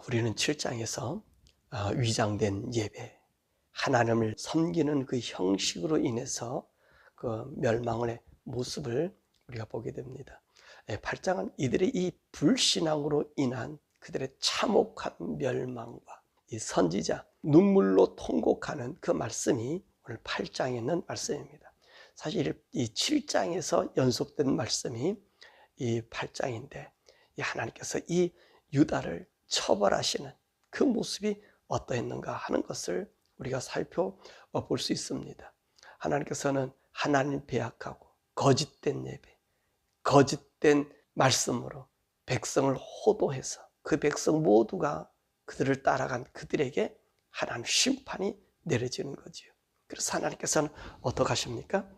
우리는 7장에서 위장된 예배, 하나님을 섬기는 그 형식으로 인해서 그 멸망의 모습을 우리가 보게 됩니다. 8장은 이들의 이 불신앙으로 인한 그들의 참혹한 멸망과 이 선지자 눈물로 통곡하는 그 말씀이 오늘 8장에 있는 말씀입니다. 사실 이 7장에서 연속된 말씀이 이 8장인데 하나님께서 이 유다를 처벌하시는 그 모습이 어떠했는가 하는 것을 우리가 살펴볼 수 있습니다. 하나님께서는 하나님 배역하고 거짓된 예배, 거짓된 말씀으로 백성을 호도해서 그 백성 모두가 그들을 따라간 그들에게 하나님 심판이 내려지는 거지요. 그래서 하나님께서는 어떻게 하십니까?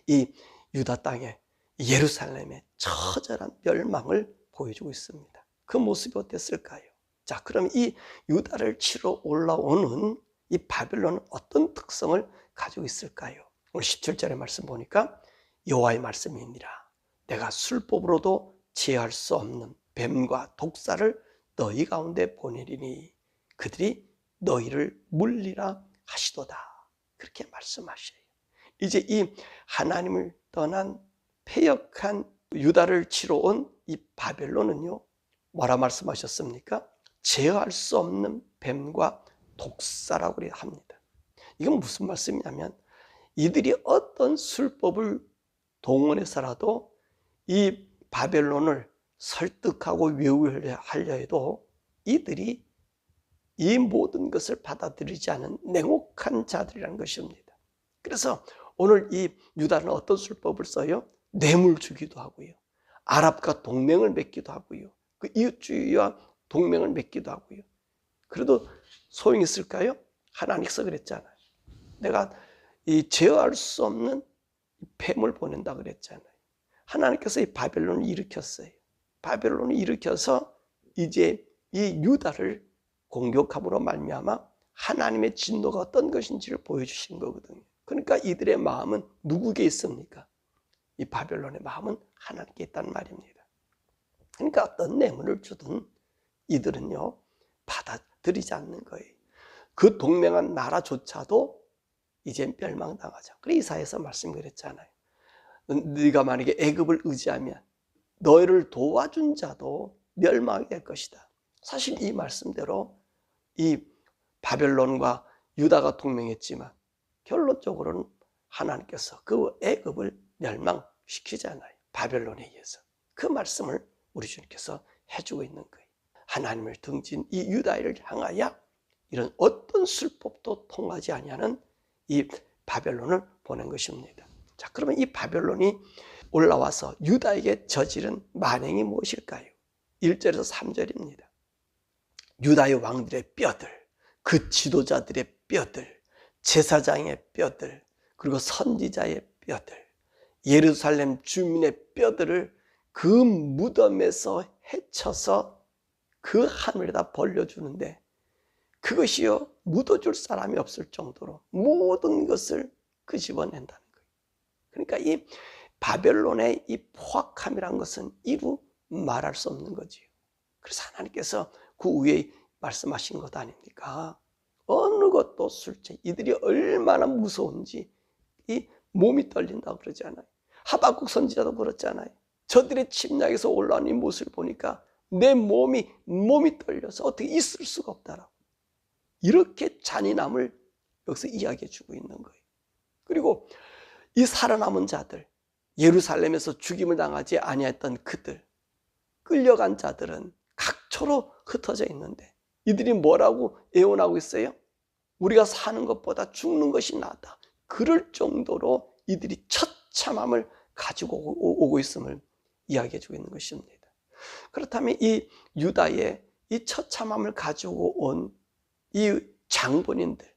이 유다 땅에 예루살렘의 처절한 멸망을 보여주고 있습니다. 그 모습이 어땠을까요? 자, 그럼 이 유다를 치러 올라오는 이 바벨론은 어떤 특성을 가지고 있을까요? 오늘 17절의 말씀 보니까 여호와의 말씀이니라. 내가 술법으로도 제할 수 없는 뱀과 독사를 너희 가운데 보내리니 그들이 너희를 물리라 하시도다. 그렇게 말씀하셔요. 이제 이 하나님을 떠난 패역한 유다를 치러 온 이 바벨론은요, 뭐라 말씀하셨습니까? 제어할 수 없는 뱀과 독사라고 합니다. 이건 무슨 말씀이냐면 이들이 어떤 술법을 동원해서라도 이 바벨론을 설득하고 외우하려 해도 이들이 이 모든 것을 받아들이지 않은 냉혹한 자들이라는 것입니다. 그래서 오늘 이 유다는 어떤 술법을 써요? 뇌물 주기도 하고요. 아랍과 동맹을 맺기도 하고요. 그 이웃주의와 동맹을 맺기도 하고요. 그래도 소용이 있을까요? 하나님께서 그랬잖아요. 내가 이 제어할 수 없는 뱀을 보낸다 그랬잖아요. 하나님께서 이 바벨론을 일으켰어요. 바벨론을 일으켜서 이제 이 유다를 공격함으로 말미암아 하나님의 진노가 어떤 것인지를 보여주신 거거든요. 그러니까 이들의 마음은 누구에게 있습니까? 이 바벨론의 마음은 하나님께 있다는 말입니다. 그러니까 어떤 뇌물을 주든 이들은요 받아들이지 않는 거예요. 그 동맹한 나라조차도 이제 멸망당하자. 그래서 이사야서 말씀드렸잖아요. 네가 만약에 애굽을 의지하면 너희를 도와준 자도 멸망이 될 것이다. 사실 이 말씀대로 이 바벨론과 유다가 동맹했지만 결론적으로는 하나님께서 그 애굽을 멸망시키잖아요. 바벨론에 의해서. 그 말씀을 우리 주님께서 해주고 있는 거예요. 하나님을 등진 이 유다를 향하여 이런 어떤 술법도 통하지 아니하는 이 바벨론을 보낸 것입니다. 자, 그러면 이 바벨론이 올라와서 유다에게 저지른 만행이 무엇일까요? 1절에서 3절입니다. 유다의 왕들의 뼈들, 그 지도자들의 뼈들, 제사장의 뼈들, 그리고 선지자의 뼈들, 예루살렘 주민의 뼈들을 그 무덤에서 헤쳐서 그 하늘에다 벌려주는데 그것이요 묻어줄 사람이 없을 정도로 모든 것을 끄집어낸다는 거예요. 그러니까 이 바벨론의 이 포악함이란 것은 이루 말할 수 없는 거지요. 그래서 하나님께서 그 위에 말씀하신 것 아닙니까? 어느 것도 술체 이들이 얼마나 무서운지 이 몸이 떨린다고 그러잖아요. 하박국 선지자도 그렇잖아요. 저들의 침략에서 올라온 이 모습을 보니까 내 몸이 떨려서 어떻게 있을 수가 없다라고. 이렇게 잔인함을 여기서 이야기해 주고 있는 거예요. 그리고 이 살아남은 자들, 예루살렘에서 죽임을 당하지 아니했던 그들, 끌려간 자들은 각처로 흩어져 있는데 이들이 뭐라고 애원하고 있어요? 우리가 사는 것보다 죽는 것이 낫다. 그럴 정도로 이들이 처참함을 가지고 오고 있음을 이야기해 주고 있는 것입니다. 그렇다면 이 유다의 이 처참함을 가지고 온 이 장본인들,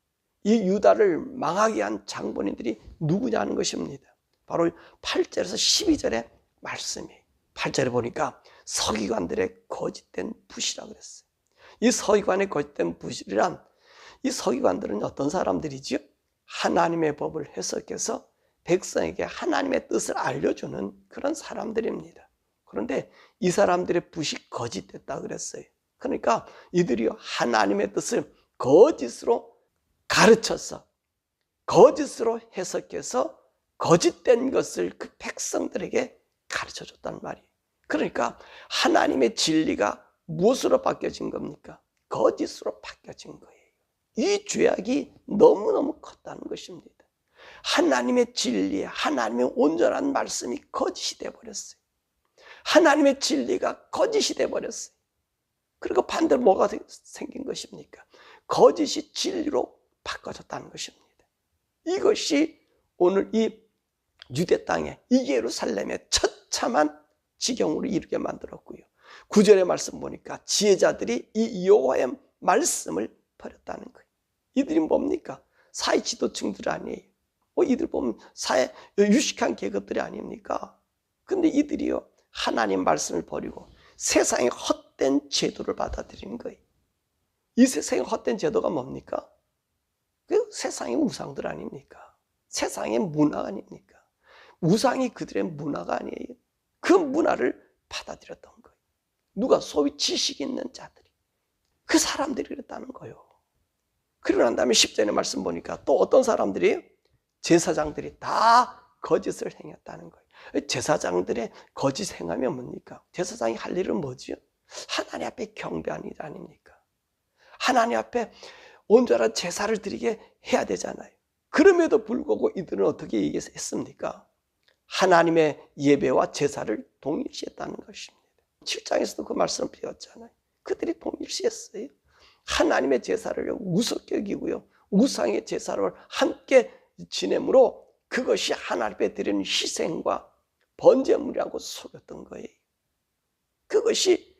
이 유다를 망하게 한 장본인들이 누구냐는 것입니다. 바로 8절에서 12절의 말씀이에요. 8절에 보니까 서기관들의 거짓된 붓이라고 그랬어요. 이 서기관의 거짓된 붓이란 이 서기관들은 어떤 사람들이지요? 하나님의 법을 해석해서 백성에게 하나님의 뜻을 알려주는 그런 사람들입니다. 그런데 이 사람들의 붓이 거짓됐다고 그랬어요. 그러니까 이들이 하나님의 뜻을 거짓으로 가르쳐서 거짓으로 해석해서 거짓된 것을 그 백성들에게 가르쳐줬다는 말이에요. 그러니까 하나님의 진리가 무엇으로 바뀌어진 겁니까? 거짓으로 바뀌어진 거예요. 이 죄악이 너무너무 컸다는 것입니다. 하나님의 진리, 하나님의 온전한 말씀이 거짓이 되어버렸어요. 하나님의 진리가 거짓이 되어버렸어요. 그리고 반대로 뭐가 생긴 것입니까? 거짓이 진리로 바꿔졌다는 것입니다. 이것이 오늘 이 유대 땅에, 이 예루살렘의 처참한 지경으로 이르게 만들었고요. 9절의 말씀 보니까 지혜자들이 이 여호와의 말씀을 버렸다는 거예요. 이들이 뭡니까? 사회 지도층들 아니에요. 이들 보면 사회 유식한 계급들이 아닙니까? 근데 이들이요, 하나님 말씀을 버리고 세상의 헛된 제도를 받아들이는 거예요. 이 세상의 헛된 제도가 뭡니까? 그 세상의 우상들 아닙니까? 세상의 문화 아닙니까? 우상이 그들의 문화가 아니에요. 그 문화를 받아들였던 거예요. 누가 소위 지식 있는 자들이, 그 사람들이 그랬다는 거예요. 그러고 난 다음에 10절의 말씀 보니까 또 어떤 사람들이, 제사장들이 다 거짓을 행했다는 거예요. 제사장들의 거짓 행하면 뭡니까? 제사장이 할 일은 뭐지요? 하나님 앞에 경배하는 일 아닙니까? 하나님 앞에 온전한 제사를 드리게 해야 되잖아요. 그럼에도 불구하고 이들은 어떻게 얘기했습니까? 하나님의 예배와 제사를 동일시했다는 것입니다. 7장에서도 그 말씀을 배웠잖아요. 그들이 동일시했어요. 하나님의 제사를 우습게 여기고요, 우상의 제사를 함께 지내므로 그것이 하나님 앞에 드리는 희생과 번제물이라고 속였던 거예요. 그것이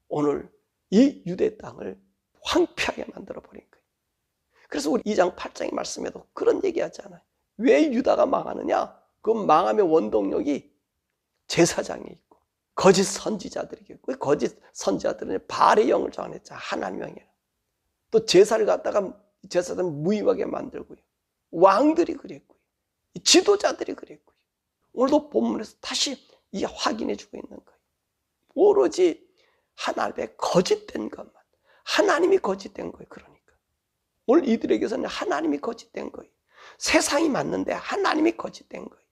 오늘 이 유대 땅을 황폐하게 만들어버린 거예요. 그래서 우리 2장 8장의 말씀에도 그런 얘기하잖아요. 왜 유다가 망하느냐? 그 망함의 원동력이 제사장이 있고 거짓 선지자들이 있고, 거짓 선지자들은 바알의 영을 전했잖아요. 하나님의 영이라. 또 제사를 갖다가 제사장 무의하게 만들고요, 왕들이 그랬고요, 지도자들이 그랬고요. 오늘도 본문에서 다시 이게 확인해 주고 있는 거예요. 오로지 하나님의 거짓된 것만, 하나님이 거짓된 거예요. 그러니까 오늘 이들에게서는 하나님이 거짓된 거예요. 세상이 맞는데 하나님이 거짓된 거예요.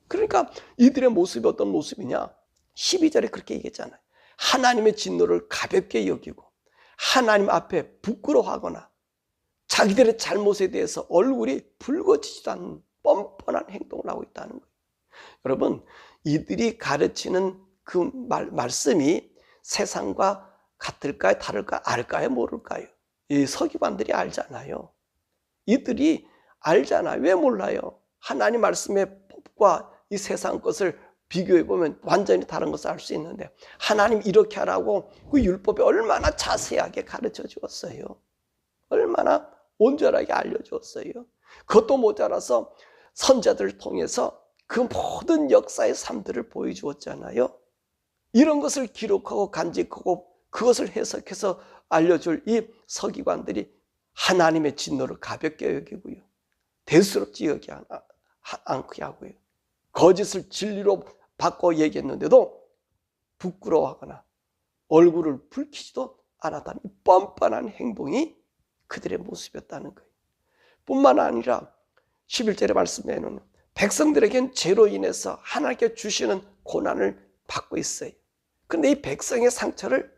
그러니까 이들의 모습이 어떤 모습이냐? 12절에 그렇게 얘기했잖아요. 하나님의 진노를 가볍게 여기고 하나님 앞에 부끄러워하거나 자기들의 잘못에 대해서 얼굴이 붉어지지도 않는 뻔뻔한 행동을 하고 있다는 거예요. 여러분, 이들이 가르치는 그 말씀이 세상과 같을까요? 다를까요? 알까요? 모를까요? 이 서기관들이 알잖아요. 이들이 알잖아요. 왜 몰라요? 하나님 말씀의 법과 이 세상 것을 비교해보면 완전히 다른 것을 알 수 있는데, 하나님 이렇게 하라고 그 율법에 얼마나 자세하게 가르쳐 주었어요. 얼마나 온전하게 알려주었어요. 그것도 모자라서 선자들을 통해서 그 모든 역사의 삶들을 보여주었잖아요. 이런 것을 기록하고 간직하고 그것을 해석해서 알려줄 이 서기관들이 하나님의 진노를 가볍게 여기고요, 대수롭지 여기지 않게 하고요, 거짓을 진리로 바꿔 얘기했는데도 부끄러워하거나 얼굴을 붉히지도 않았다는 뻔뻔한 행동이 그들의 모습이었다는 거예요. 뿐만 아니라 11절의 말씀에는 백성들에겐 죄로 인해서 하나님께 주시는 고난을 받고 있어요. 그런데 이 백성의 상처를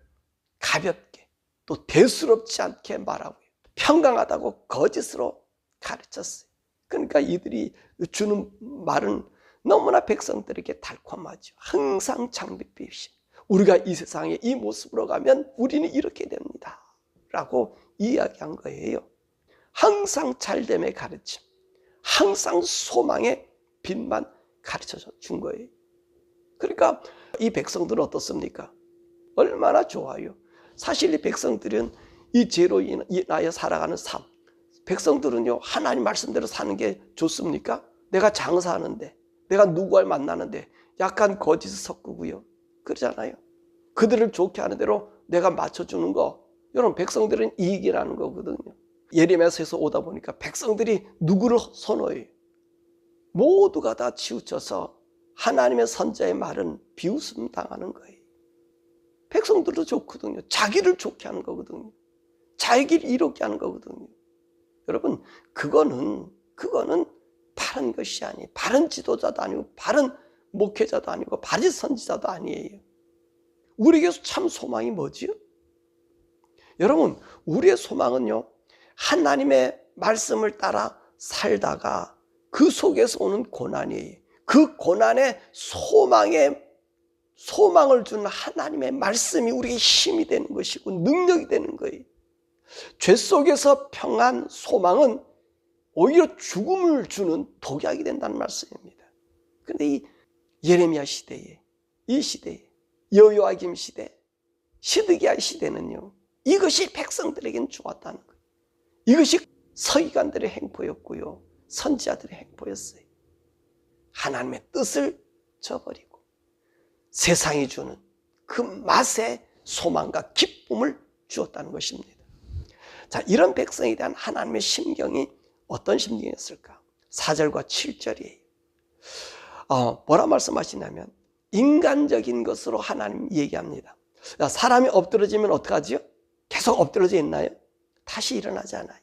가볍게 또 대수롭지 않게 말하고요, 평강하다고 거짓으로 가르쳤어요. 그러니까 이들이 주는 말은 너무나 백성들에게 달콤하죠. 항상 장밋빛이, 우리가 이 세상에 이 모습으로 가면 우리는 이렇게 됩니다 라고 이야기한 거예요. 항상 잘됨의 가르침, 항상 소망의 빛만 가르쳐 준 거예요. 그러니까 이 백성들은 어떻습니까? 얼마나 좋아요. 사실 이 백성들은 이 죄로 인하여 살아가는 삶, 백성들은요, 하나님 말씀대로 사는 게 좋습니까? 내가 장사하는데, 내가 누구를 만나는데 약간 거짓을 섞고요, 그러잖아요. 그들을 좋게 하는 대로 내가 맞춰주는 거, 여러분, 백성들은 이익이라는 거거든요. 예레미야서에서 오다 보니까 백성들이 누구를 선호해요? 모두가 다 치우쳐서 하나님의 선자의 말은 비웃음 당하는 거예요. 백성들도 좋거든요. 자기를 좋게 하는 거거든요. 자기를 이롭게 하는 거거든요. 여러분, 그거는 바른 것이 아니에요. 바른 지도자도 아니고 바른 목회자도 아니고 바른 선지자도 아니에요. 우리에게 참 소망이 뭐지요? 여러분, 우리의 소망은요, 하나님의 말씀을 따라 살다가 그 속에서 오는 고난이에요. 그 고난에 소망을 주는 하나님의 말씀이 우리에게 힘이 되는 것이고 능력이 되는 거예요. 죄 속에서 평안, 소망은 오히려 죽음을 주는 독약이 된다는 말씀입니다. 그런데 이 예레미야 시대에, 이 시대에, 여호야김 시대, 시드기야 시대는요, 이것이 백성들에겐 좋았다는 거예요. 이것이 서기관들의 행포였고요, 선지자들의 행포였어요. 하나님의 뜻을 저버리고 세상이 주는 그 맛의 소망과 기쁨을 주었다는 것입니다. 자, 이런 백성에 대한 하나님의 심경이 어떤 심경이었을까? 4절과 7절이에요. 뭐라 말씀하시냐면 인간적인 것으로 하나님 얘기합니다. 사람이 엎드러지면 어떡하지요? 계속 엎드러져 있나요? 다시 일어나지 않아요.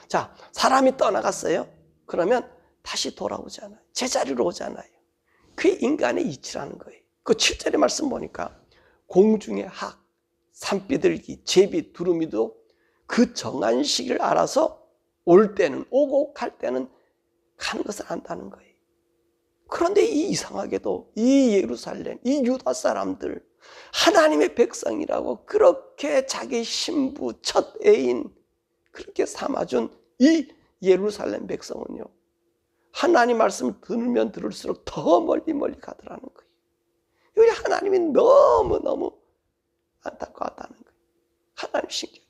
자, 사람이 떠나갔어요. 그러면 다시 돌아오잖아요. 제자리로 오잖아요. 그게 인간의 이치라는 거예요. 그 7절의 말씀 보니까 공중의 학, 산비둘기, 제비, 두루미도 그 정한 시기를 알아서 올 때는 오고 갈 때는 가는 것을 안다는 거예요. 그런데 이상하게도 이 예루살렘, 이 유다 사람들, 하나님의 백성이라고 그렇게 자기 신부, 첫 애인 그렇게 삼아준 이 예루살렘 백성은요, 하나님 말씀을 들으면 들을수록 더 멀리 가더라는 거예요. 우리 하나님이 너무너무 안타까웠다는 거예요. 하나님 신경.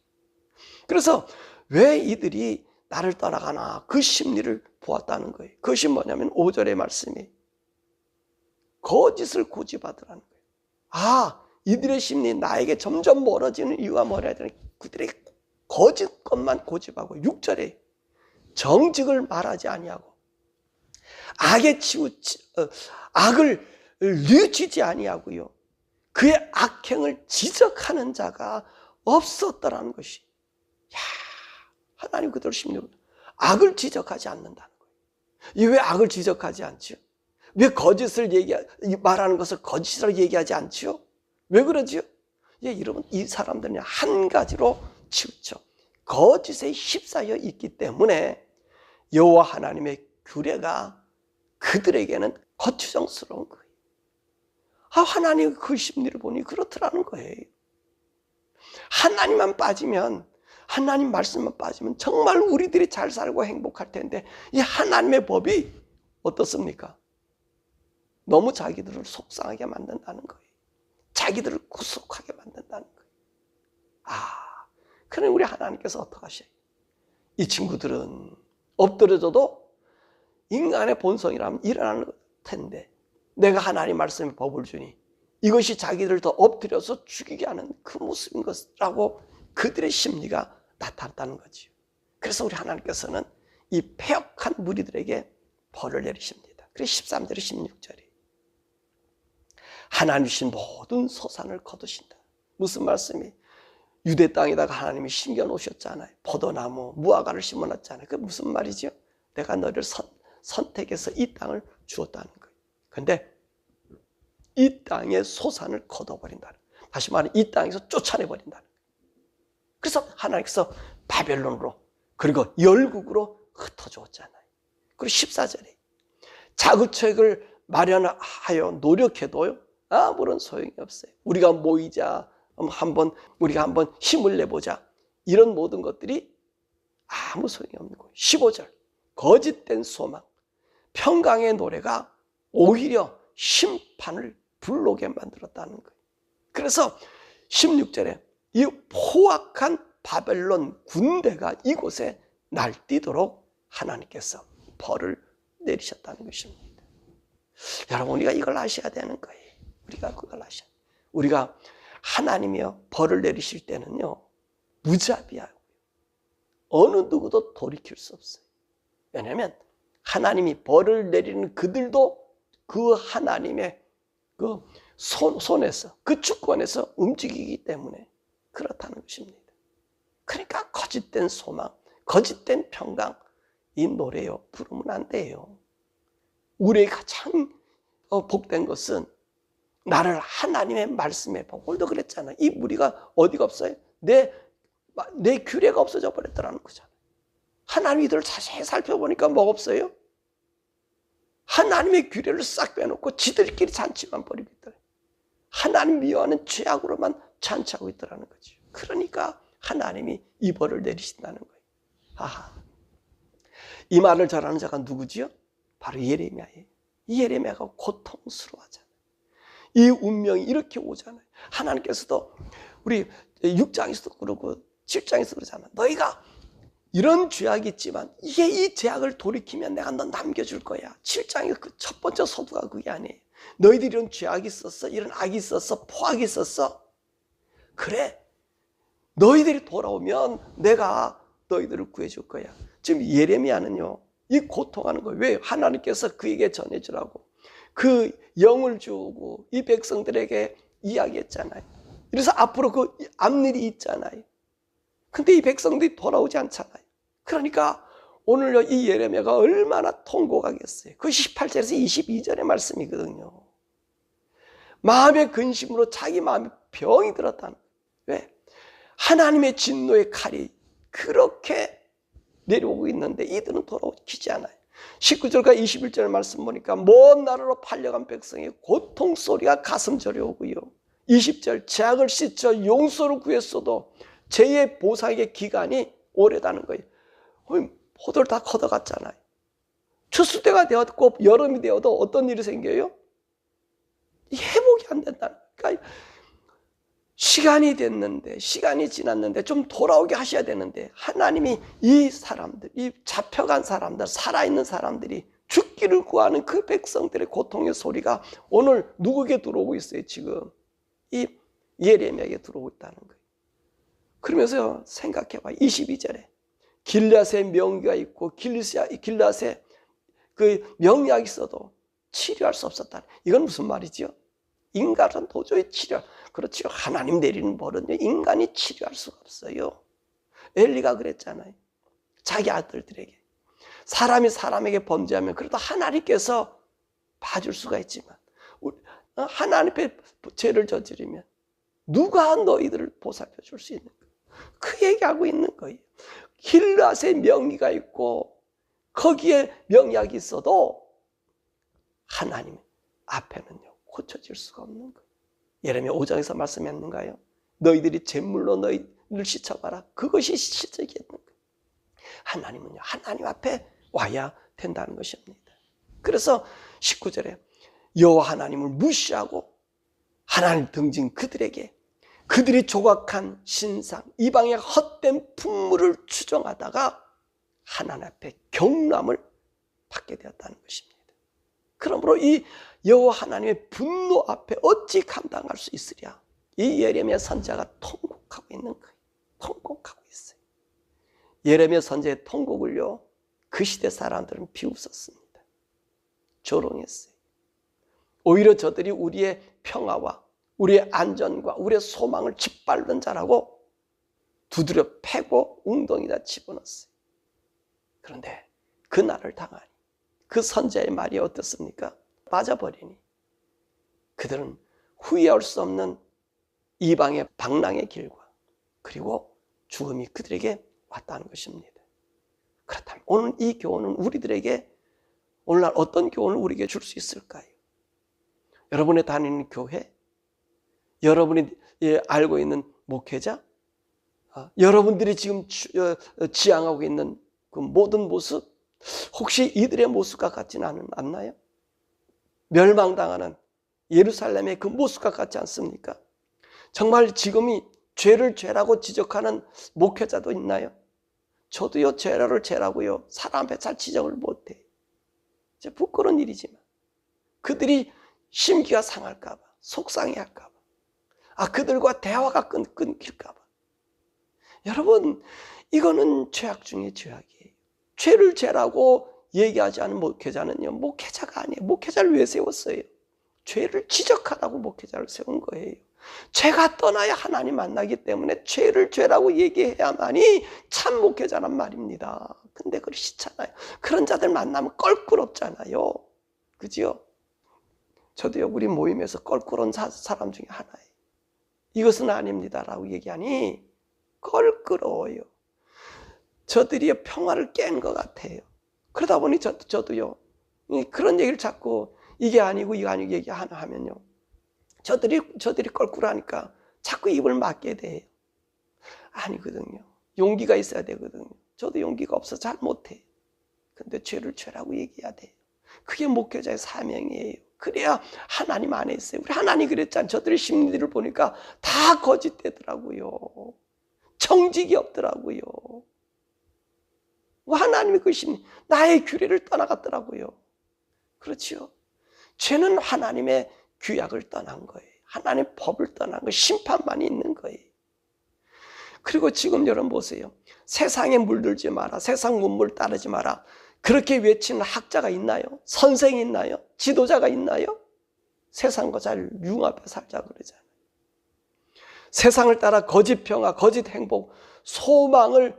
그래서 왜 이들이 나를 따라가나 그 심리를 보았다는 거예요. 그것이 뭐냐면 5절의 말씀이 거짓을 고집하더라는 거예요. 이들의 심리, 나에게 점점 멀어지는 이유가 뭐라 해야 되나? 그들의 거짓 것만 고집하고 6절에 정직을 말하지 아니하고 악을 뉘우치지 아니하고요, 그의 악행을 지적하는 자가 없었더라는 것이. 하나님 그대로 심리로 악을 지적하지 않는다는 거예요. 왜 악을 지적하지 않지요? 왜 거짓을 말하는 것을 거짓이라고 얘기하지 않지요? 왜 그러지요? 여러분, 이 사람들은 한 가지로 치우쳐 거짓에 휩싸여 있기 때문에 여호와 하나님의 규례가 그들에게는 거추장스러운 거예요. 하나님 그 심리를 보니 그렇더라는 거예요. 하나님만 빠지면, 하나님 말씀만 빠지면 정말 우리들이 잘 살고 행복할 텐데 이 하나님의 법이 어떻습니까? 너무 자기들을 속상하게 만든다는 거예요. 자기들을 구속하게 만든다는 거예요. 그럼 우리 하나님께서 어떡하셔요? 이 친구들은 엎드려져도 인간의 본성이라면 일어나는 텐데 내가 하나님 말씀의 법을 주니 이것이 자기들을 더 엎드려서 죽이게 하는 그 모습인 것이라고 그들의 심리가 나타났다는 거지요. 그래서 우리 하나님께서는 이 패역한 무리들에게 벌을 내리십니다. 그래서 13절에 16절에 하나님 주신 모든 소산을 거두신다. 무슨 말씀이? 유대 땅에다가 하나님이 심겨놓으셨잖아요. 포도나무, 무화과를 심어놨잖아요. 그게 무슨 말이죠? 내가 너를 선택해서 이 땅을 주었다는 거예요. 그런데 이 땅의 소산을 거둬버린다는 거예요. 다시 말하면 이 땅에서 쫓아내버린다는 거예요. 그래서 하나님께서 바벨론으로 그리고 열국으로 흩어주었잖아요. 그리고 14절에 자구책을 마련하여 노력해도요, 아무런 소용이 없어요. 우리가 모이자, 우리가 한번 힘을 내보자, 이런 모든 것들이 아무 소용이 없는 거예요. 15절 거짓된 소망, 평강의 노래가 오히려 심판을 불러오게 만들었다는 거예요. 그래서 16절에 이 포악한 바벨론 군대가 이곳에 날뛰도록 하나님께서 벌을 내리셨다는 것입니다. 여러분, 우리가 이걸 아셔야 되는 거예요. 우리가 그걸 아셔야 돼요. 우리가 하나님이요 벌을 내리실 때는요 무자비하고요, 어느 누구도 돌이킬 수 없어요. 왜냐하면 하나님이 벌을 내리는 그들도 그 하나님의 그 손에서, 그 주권에서 움직이기 때문에 그렇다는 것입니다. 그러니까 거짓된 소망, 거짓된 평강, 이 노래요 부르면 안 돼요. 우리의 가장 복된 것은 나를 하나님의 말씀에 복. 오늘도 그랬잖아요. 이 무리가 어디가 없어요? 내 규례가 없어져 버렸더라는 거잖아요. 하나님 이들을 자세히 살펴보니까 뭐가 없어요? 하나님의 규례를 싹 빼놓고 지들끼리 잔치만 벌이고 있더래요. 하나님 미워하는 죄악으로만 잔치하고 있더라는 거죠. 그러니까 하나님이 이 벌을 내리신다는 거예요. 아하. 이 말을 전하는 자가 누구지요? 바로 예레미야예요. 이 예레미야가 고통스러워하잖아요. 이 운명이 이렇게 오잖아요. 하나님께서도 우리 6장에서도 그러고 7장에서 그러잖아요. 너희가 이런 죄악이 있지만 이 죄악을 돌이키면 내가 너 남겨줄 거야. 7장의 그 첫 번째 서두가 그게 아니에요. 너희들이 이런 죄악이 있었어. 이런 악이 있었어. 포악이 있었어. 그래. 너희들이 돌아오면 내가 너희들을 구해줄 거야. 지금 예레미야는요. 이 고통하는 거예요. 왜? 하나님께서 그에게 전해주라고. 그 영을 주고 이 백성들에게 이야기했잖아요. 그래서 앞으로 그 앞일이 있잖아요. 근데 이 백성들이 돌아오지 않잖아요. 그러니까 오늘요 이 예레미야가 얼마나 통곡하겠어요. 그 18절에서 22절의 말씀이거든요. 마음의 근심으로 자기 마음에 병이 들었다는 거예요. 왜? 하나님의 진노의 칼이 그렇게 내려오고 있는데 이들은 돌아오지 않아요. 19절과 21절 말씀 보니까 먼 나라로 팔려간 백성의 고통 소리가 가슴 저려오고요. 20절 죄악을 씻어 용서를 구했어도 죄의 보상의 기간이 오래다는 거예요. 포도를 다 걷어갔잖아요. 추수 때가 되었고 여름이 되어도 어떤 일이 생겨요? 회복이 안 된다는 거예요. 그러니까 시간이 됐는데, 시간이 지났는데 좀 돌아오게 하셔야 되는데 하나님이 이 사람들, 이 잡혀간 사람들, 살아있는 사람들이 죽기를 구하는 그 백성들의 고통의 소리가 오늘 누구에게 들어오고 있어요? 지금 이 예레미야에게 들어오고 있다는 거예요. 그러면서 생각해봐. 22절에 길앗에 명의가 있고 길앗에 그 명약이 있어도 치료할 수 없었다. 이건 무슨 말이죠? 인간은 도저히 그렇죠. 하나님 내리는 벌은요 인간이 치료할 수가 없어요. 엘리가 그랬잖아요. 자기 아들들에게 사람이 사람에게 범죄하면 그래도 하나님께서 봐줄 수가 있지만 하나님 앞에 죄를 저지르면 누가 너희들을 보살펴 줄 수 있는 거예요. 그 얘기하고 있는 거예요. 길앗에 명의가 있고 거기에 명약이 있어도 하나님 앞에는요 고쳐질 수가 없는 거예요. 예레미야 5장에서 말씀했는가요? 너희들이 잿물로 너희를 씻어봐라. 그것이 실적이었는 거예요. 하나님은요 하나님 앞에 와야 된다는 것입니다. 그래서 19절에 여호와 하나님을 무시하고 하나님 등진 그들에게 그들이 조각한 신상 이방의 헛된 풍물을 추종하다가 하나님 앞에 경람을 받게 되었다는 것입니다. 그러므로 이 여호와 하나님의 분노 앞에 어찌 감당할 수 있으랴? 이 예레미야 선지자가 통곡하고 있는 거예요. 통곡하고 있어요. 예레미야 선지자의 통곡을요 그 시대 사람들은 비웃었습니다. 조롱했어요. 오히려 저들이 우리의 평화와 우리의 안전과 우리의 소망을 짓밟는 자라고 두드려 패고 웅덩이다 집어넣었어요. 그런데 그 날을 당하니 그 선지자의 말이 어떻습니까? 빠져버리니 그들은 후회할 수 없는 이방의 방랑의 길과 그리고 죽음이 그들에게 왔다는 것입니다. 그렇다면 오늘 이 교훈은 우리들에게 오늘날 어떤 교훈을 우리에게 줄 수 있을까요? 여러분의 다니는 교회, 여러분이 알고 있는 목회자, 여러분들이 지금 지향하고 있는 그 모든 모습, 혹시 이들의 모습과 같지는 않나요? 멸망당하는 예루살렘의 그 모습과 같지 않습니까? 정말 지금이 죄를 죄라고 지적하는 목회자도 있나요? 저도요 죄를 죄라고요 사람 앞에 잘 지적을 못해. 부끄러운 일이지만 그들이 심기가 상할까 봐, 속상해할까 봐, 그들과 대화가 끊길까 봐. 여러분 이거는 죄악 중에 죄악이에요. 죄를 죄라고 얘기하지 않은 목회자는요 목회자가 아니에요. 목회자를 왜 세웠어요? 죄를 지적하라고 목회자를 세운 거예요. 죄가 떠나야 하나님 만나기 때문에 죄를 죄라고 얘기해야만이 참 목회자란 말입니다. 근데 그러시잖아요. 그런 자들 만나면 껄끄럽잖아요. 그죠? 저도요, 우리 모임에서 껄끄러운 사람 중에 하나예요. 이것은 아닙니다라고 얘기하니 껄끄러워요. 저들이 평화를 깬 것 같아요. 그러다 보니 저도요, 그런 얘기를 자꾸 이게 아니고 이거 아니고 얘기하면요, 저들이 껄끄러우니까 자꾸 입을 막게 돼요. 아니거든요. 용기가 있어야 되거든요. 저도 용기가 없어서 잘 못해요. 근데 죄를 죄라고 얘기해야 돼요. 그게 목회자의 사명이에요. 그래야 하나님 안에 있어요. 우리 하나님 그랬잖아요. 저들의 심리를 보니까 다 거짓되더라고요. 정직이 없더라고요. 하나님의 그 심리, 나의 규례를 떠나갔더라고요. 그렇지요. 죄는 하나님의 규약을 떠난 거예요. 하나님의 법을 떠난 거예요. 심판만 있는 거예요. 그리고 지금 여러분 보세요. 세상에 물들지 마라. 세상 문물 따르지 마라. 그렇게 외치는 학자가 있나요? 선생이 있나요? 지도자가 있나요? 세상과 잘 융합해 살자 그러잖아요. 세상을 따라 거짓 평화, 거짓 행복, 소망을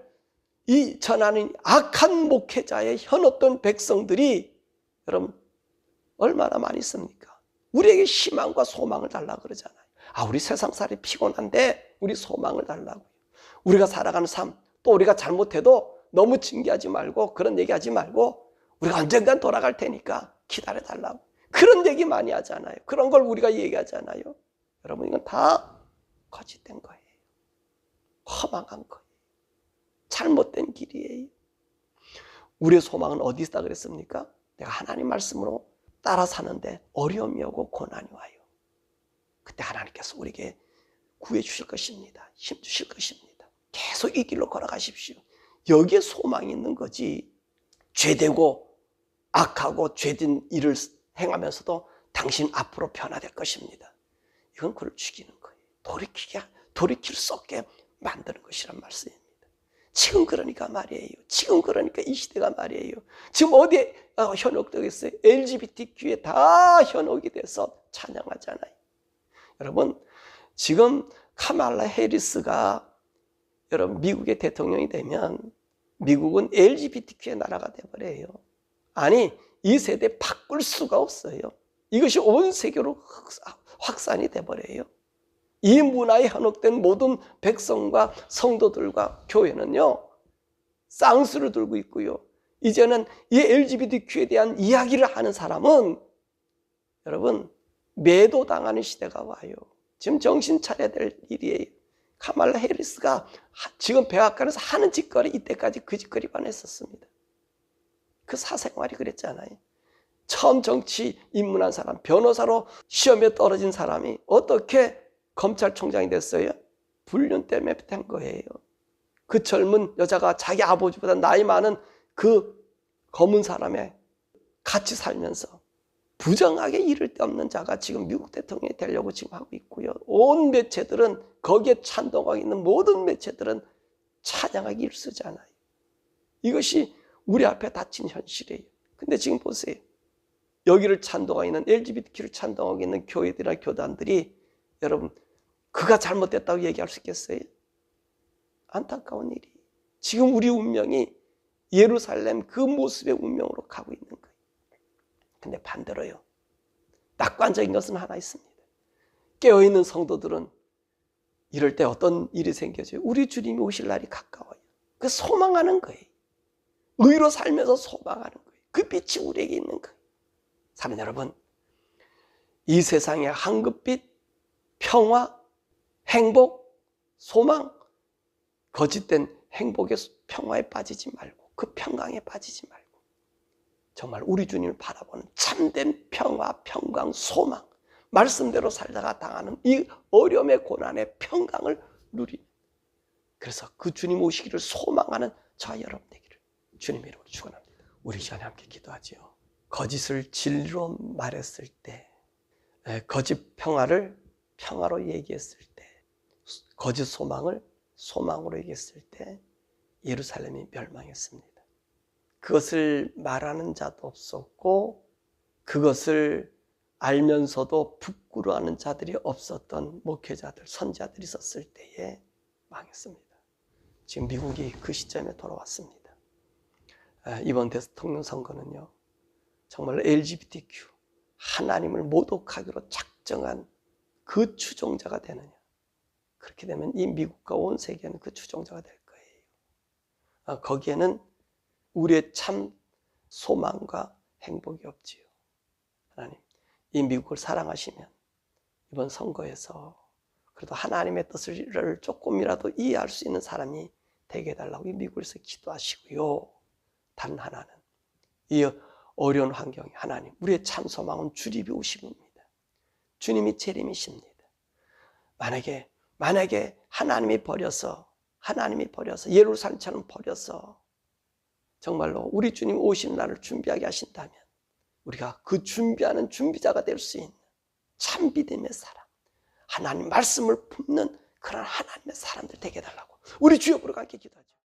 전하는 악한 목회자의 현혹된 백성들이 여러분 얼마나 많이 있습니까? 우리에게 희망과 소망을 달라고 그러잖아요. 우리 세상살이 피곤한데 우리 소망을 달라고요. 우리가 살아가는 삶, 또 우리가 잘못해도 너무 징계하지 말고 그런 얘기하지 말고 우리가 언젠간 돌아갈 테니까 기다려달라고. 그런 얘기 많이 하잖아요. 그런 걸 우리가 얘기하잖아요. 여러분 이건 다 거짓된 거예요. 허망한 거예요. 잘못된 길이에요. 우리의 소망은 어디 있다 그랬습니까? 내가 하나님 말씀으로 따라 사는데 어려움이 오고 고난이 와요. 그때 하나님께서 우리에게 구해 주실 것입니다. 힘 주실 것입니다. 계속 이 길로 걸어가십시오. 여기에 소망이 있는 거지. 죄되고 악하고 죄된 일을 행하면서도 당신 앞으로 변화될 것입니다. 이건 그를 죽이는 거예요. 돌이킬 수 없게 만드는 것이란 말씀입니다. 지금 그러니까 말이에요. 지금 그러니까 이 시대가 말이에요. 지금 어디에 현혹되겠어요? LGBTQ에 다 현혹이 돼서 찬양하잖아요. 여러분 지금 카말라 해리스가 여러분 미국의 대통령이 되면 미국은 LGBTQ의 나라가 되어버려요. 아니 이 세대 바꿀 수가 없어요. 이것이 온 세계로 확산이 돼버려요. 이 문화에 현혹된 모든 백성과 성도들과 교회는요 쌍수를 들고 있고요. 이제는 이 LGBTQ에 대한 이야기를 하는 사람은 여러분 매도당하는 시대가 와요. 지금 정신 차려야 될 일이에요. 카말라 해리스가 지금 백악관에서 하는 짓거리 이때까지 그 짓거리만 했었습니다. 그 사생활이 그랬잖아요. 처음 정치 입문한 사람, 변호사로 시험에 떨어진 사람이 어떻게 검찰총장이 됐어요? 불륜 때문에 된 거예요. 그 젊은 여자가 자기 아버지보다 나이 많은 그 검은 사람에 같이 살면서 부정하게 이를 데 없는 자가 지금 미국 대통령이 되려고 지금 하고 있고요. 온 매체들은 거기에 찬동하고 있는 모든 매체들은 찬양하기 일쑤잖아요. 이것이 우리 앞에 닥친 현실이에요. 근데 지금 보세요. 여기를 찬동하고 있는 LGBTQ를 찬동하고 있는 교회들이나 교단들이 여러분 그가 잘못됐다고 얘기할 수 있겠어요? 안타까운 일이. 지금 우리 운명이 예루살렘 그 모습의 운명으로 가고 있는 거예요. 근데 반대로요. 낙관적인 것은 하나 있습니다. 깨어있는 성도들은 이럴 때 어떤 일이 생겨져요? 우리 주님이 오실 날이 가까워요. 그 소망하는 거예요. 의로 살면서 소망하는 거예요. 그 빛이 우리에게 있는 거예요. 사랑하는 여러분, 이 세상의 황급빛, 평화, 행복, 소망, 거짓된 행복의 평화에 빠지지 말고 그 평강에 빠지지 말고 정말 우리 주님을 바라보는 참된 평화, 평강, 소망, 말씀대로 살다가 당하는 이 어려움의 고난의 평강을 누리는, 그래서 그 주님 오시기를 소망하는 저와 여러분 되기를 주님의 이름으로 축원합니다. 우리 시간에 함께 기도하지요. 거짓을 진리로 말했을 때, 거짓 평화를 평화로 얘기했을 때, 거짓 소망을 소망으로 얘기했을 때 예루살렘이 멸망했습니다. 그것을 말하는 자도 없었고 그것을 알면서도 부끄러워하는 자들이 없었던 목회자들, 선지자들이 있었을 때에 망했습니다. 지금 미국이 그 시점에 돌아왔습니다. 이번 대통령 선거는요, 정말 LGBTQ, 하나님을 모독하기로 작정한 그 추종자가 되느냐. 그렇게 되면 이 미국과 온 세계는 그 추종자가 될 거예요. 거기에는 우리의 참 소망과 행복이 없지요. 하나님, 이 미국을 사랑하시면 이번 선거에서 그래도 하나님의 뜻을 조금이라도 이해할 수 있는 사람이 되게 해달라고 이 미국에서 기도하시고요. 단 하나는 이 어려운 환경에 하나님, 우리의 참 소망은 주님이 오심입니다. 주님이 재림이십니다. 만약에 하나님이 버려서 예루살렘처럼 버려서 정말로 우리 주님 오시는 날을 준비하게 하신다면 우리가 그 준비하는 준비자가 될 수 있는 참 믿음의 사람, 하나님 말씀을 품는 그런 하나님의 사람들 되게 해달라고 우리 주여 부르고 함께 기도하죠.